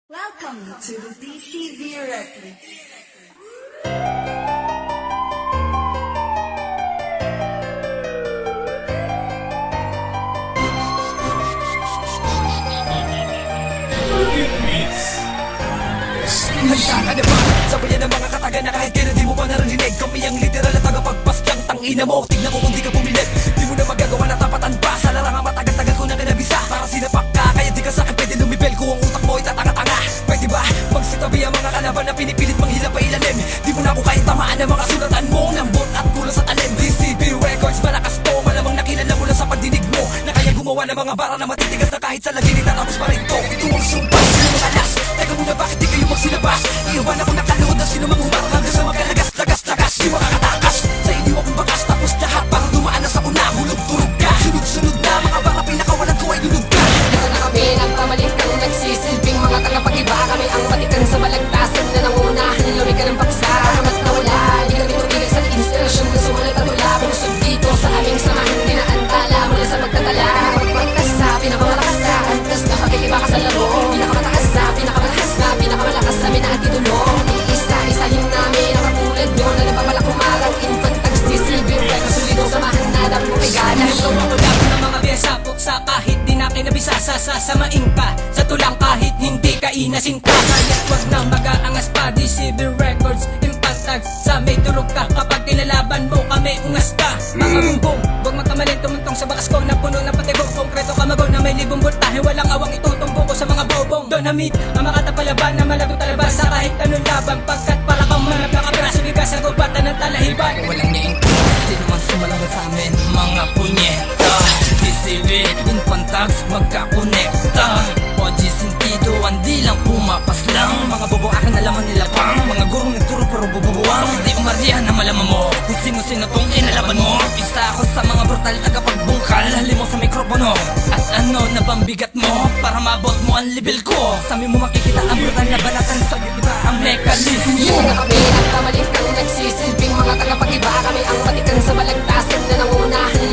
Welcome to the DCV Records. Nagkakadaba, sabayan ng mga kataga na kahit kailan di mo pa narinig. Kami ang literal na tagapagpastyang tangina mo. Tignan mo kung di ka pumilit, di mo na magagawa na tapatan pa. Sa larang matagal-tagal ko na kinabisa. Para sinapak ka, kaya di ka sa'kin pwede lumibel. Kung ang utak mo ay tatanga-tanga, pwede ba magsitabi ang mga kalaban na pinipilit manghila pa ilalim. Di mo na ako kahit tamaan ang mga sulatan mo. Lambot at kulo sa talim. DCV Records, malakas to. Malamang nakilala mo na sa pagdinig mo na kaya gumawa ng mga bara na matitigas na kahit sa lagin itatapos pa rin to. Ito ang sumpa, sino mga alas. Teka muna, bakit di kayo magsilabas? Iwan ako nakaluhod na sino mang humarang hanggang sa magkalagas-lagas-lagas. Di makakatakas sa inyo akong bakas, tapos lahat para dumaan na sa una. Hulog-turog ka, sunod-sunod na mga bara, pinakawalan ko ay dunod ka. Ito na kami ng pamalikang nagsisilbing mga tagapag-iba. Kami ang matikan sa balagtasan na nangunahan. Lumika ng paksa, kamat na wala. Di kami tumigil sa inspirasyon na sumulat at wala. Pumusog dito sa aming samahan, dinaantala mula sa pagtatala. Magpagtas sa pinakamalakas sa antas na pagkikiba ka sa laro. Pinakamatakas sa pinakamalakas na pinakamalakas sa minatitulo. Iisa-isahin namin ang katulad nyo na nababalak umarang infant tags DCV Records. Solidong samahan na dami mo pigala. Ikaw ang tulad ng mga biyasa, puksa kahit di na kinabisa. Sasamain ka sa tulang kahit hindi ka inasinta. Kaya't wag na mag-aangas pa. DCV Records, impantag sa may turog ka. Kapag kinalaban mo kami, ungas ka. Mga bumbong, huwag magkamaling tumuntong sa bakas ko na puno ng patibong. Konkreto kamabaw na may libong voltahe, walang awang itutumbo ko sa mga bobong. Don't hamid, ang makatapalaban na malagot talabas sa kahit anong laban. Pagkat para kang manap na kapiraso, bigas sa gubatan ng talahiban. Walang niing sino man sumalaban sa amin, mga punyeta. DCV, infantags, magkakonekta. OG sentido, hindi lang pumapas lang. Mga bobo akin nalaman nila pang mga gurong nagturo pero bububuwang. Di umarihan na malaman mo kung sino-sino tong inalaban mo. Isa ako sa mga brutal tagapagbungkal. Halim mo sa mikropono. At ano na bang bigat mo para mabot mo ang level ko? Sa amin mo makikita ang brutal na balatan. Sa iba ang mekanismo. Ito na kami ng pamalikang nagsisilbing mga tagapag-iba. Kami ang matikan sa balagtasan na nangunahan.